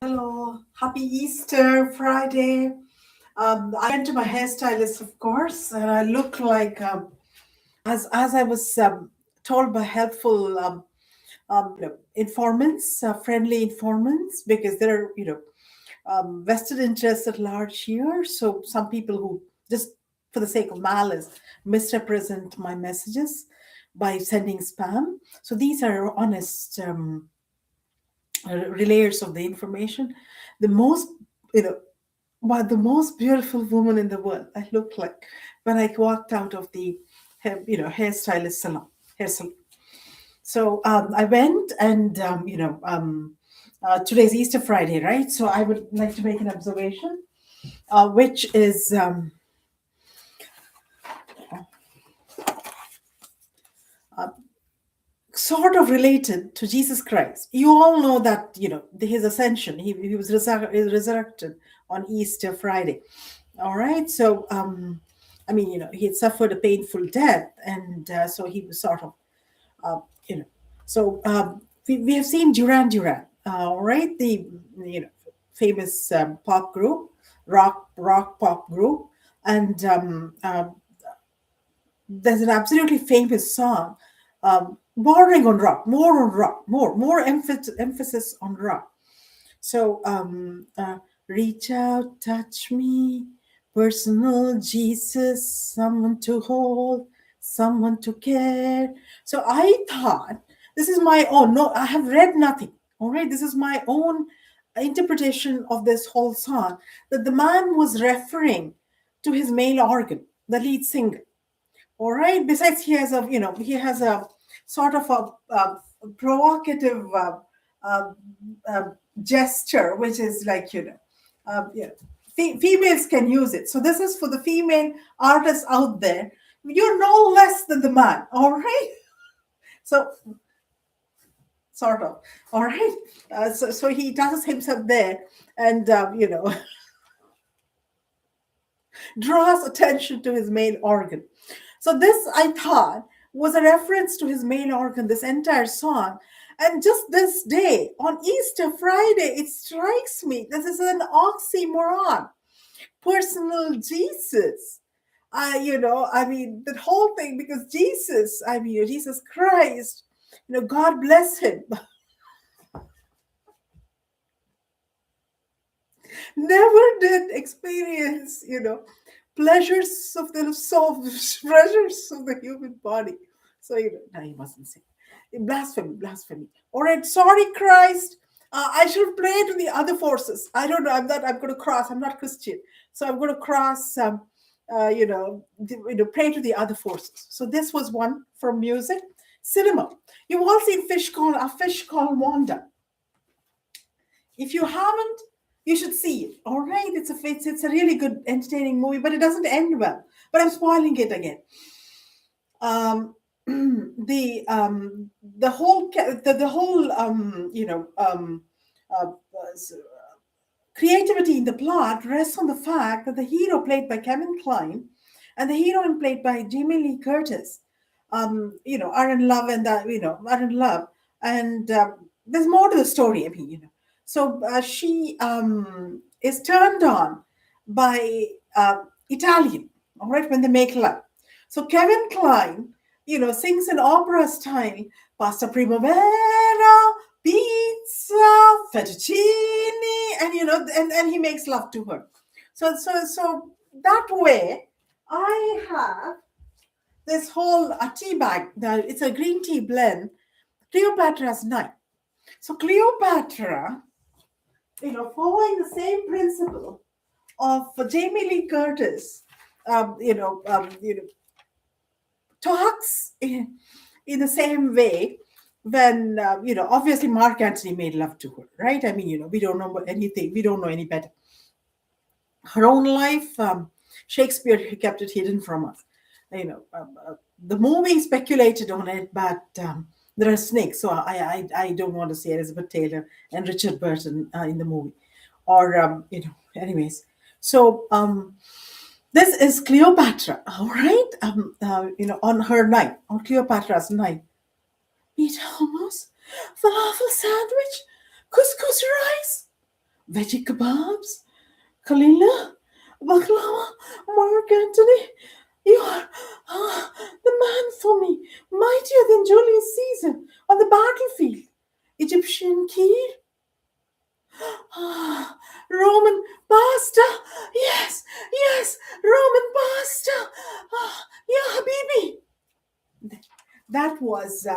Hello, happy Easter Friday. I went to my hairstylist, of course, and I look like, as I was told by helpful informants, friendly informants, because there are vested interests at large here. So some people who just for the sake of malice misrepresent my messages by sending spam. So these are honest. Relayers of the information. The most, you know, the most beautiful woman in the world I looked like when I walked out of the, hairstylist salon, hair salon. So I went and, today's Easter Friday, right? So I would like to make an observation, which is sort of related to Jesus Christ. You all know that, his ascension, he was resurrected on Easter Friday. All right. So, he had suffered a painful death. And so he was sort of, uh, you know, so we have seen Duran Duran, all right, the, famous pop group, rock pop group. And there's an absolutely famous song, bordering on rock, more on rock, more emphasis on rock. So reach out, touch me, personal Jesus, someone to hold, someone to care. So I thought this is my own. No, I have read nothing. All right, this is my own interpretation of this whole song. That the man was referring to his male organ, the lead singer. All right. Besides, he has a sort of a provocative uh, uh, gesture, which is like, females can use it. So this is for the female artists out there. You're no less than the man. All right. So sort of. All right. So he does himself there, and draws attention to his male organ. So this, I thought, was a reference to his male organ, this entire song. And just this day, on Easter Friday, it strikes me this is an oxymoron. Personal Jesus. That whole thing, because Jesus, Jesus Christ, God bless him, never did experience, pleasures of the soul, pleasures of the human body. So, no, he mustn't say. Blasphemy, blasphemy. All right, sorry, Christ. I should pray to the other forces. I don't know. I'm going to cross. I'm not Christian. So I'm going to cross, pray to the other forces. So this was one from music. Cinema. You've all seen A Fish Called Wanda. If you haven't, you should see it. All right, it's a really good, entertaining movie, but it doesn't end well. But I'm spoiling it again. The whole creativity in the plot rests on the fact that the hero, played by Kevin Kline, and the heroine, played by Jamie Lee Curtis, are in love, and are in love, and there's more to the story. So she is turned on by Italian, all right, when they make love. So Kevin Kline, sings in opera style, Pasta Primavera, pizza, fettuccine, and and he makes love to her. So that way, I have this whole tea bag. It's a green tea blend, Cleopatra's Night. So Cleopatra, following the same principle of Jamie Lee Curtis, talks in the same way when, obviously Mark Antony made love to her, right? We don't know anything. We don't know any better. Her own life, Shakespeare kept it hidden from us. The movie speculated on it, but there are snakes, so I don't want to see Elizabeth Taylor and Richard Burton in the movie, or anyways. So this is Cleopatra, all right. On her night, on Cleopatra's night, meat hummus, falafel sandwich, couscous rice. veggie kebabs, Kalila, baklava, Mark Antony. You are the man for me, mightier than Julius Caesar on the battlefield. Egyptian key, Roman pasta. Yes, yes, Roman pasta. Yeah, Habibi. That was,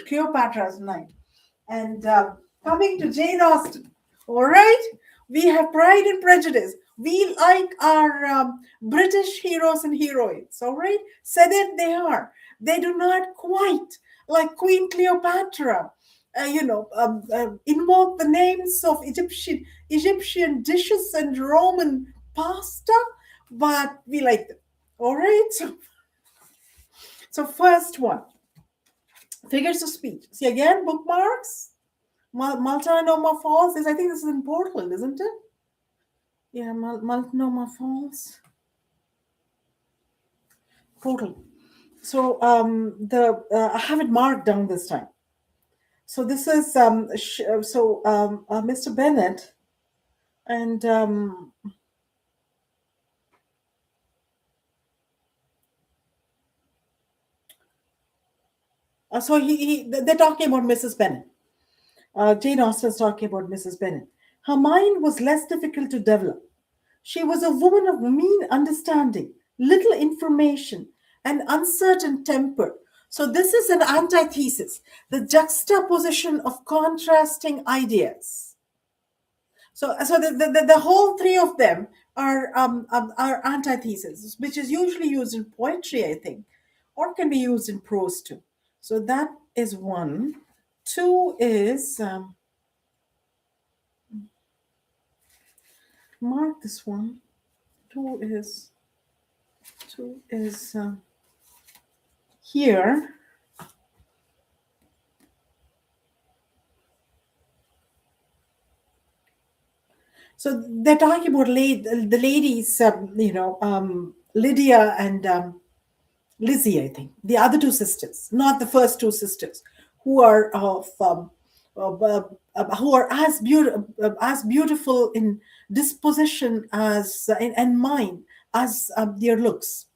Cleopatra's Night. And coming to Jane Austen, all right, we have Pride and Prejudice. We like our British heroes and heroines, all right? Said it, they are. They do not quite like Queen Cleopatra. Invoke the names of Egyptian dishes and Roman pasta, but we like them. All right. So first one, figures of speech. See again, bookmarks. Multnomah Falls. I think this is in Portland, isn't it? Yeah, Multnomah Falls, Portland. So the I have it marked down this time. So this is Mr. Bennett, and so they're talking about Mrs. Bennett. Jane Austen's talking about Mrs. Bennet. Her mind was less difficult to develop. She was a woman of mean understanding, little information, and uncertain temper. So, this is an antithesis, the juxtaposition of contrasting ideas. So the whole three of them are antitheses, which is usually used in poetry, I think, or can be used in prose too. So, that is one. Two is mark this one. Two is here. So they're talking about the ladies, Lydia and Lizzie, I think, the other two sisters, not the first two sisters, who are who are as beautiful in disposition as in mind as their looks.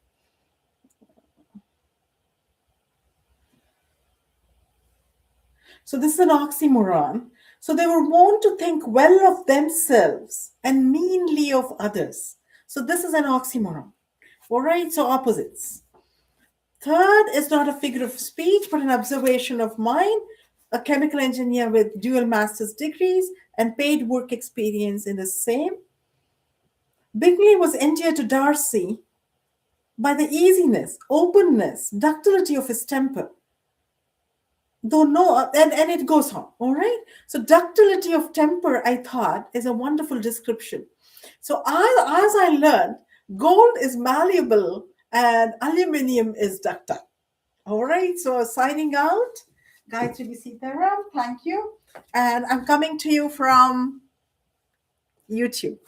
So this is an oxymoron. So they were wont to think well of themselves and meanly of others. So this is an oxymoron. All right, so opposites. Third is not a figure of speech, but an observation of mind. A chemical engineer with dual master's degrees and paid work experience in the same. Bingley was endeared to Darcy by the easiness, openness, ductility of his temper. Though no, and it goes on, all right? So ductility of temper, I thought, is a wonderful description. So as I learned, gold is malleable and aluminium is ductile. All right, so signing out, Gayatri Sitaram, thank you. And I'm coming to you from YouTube.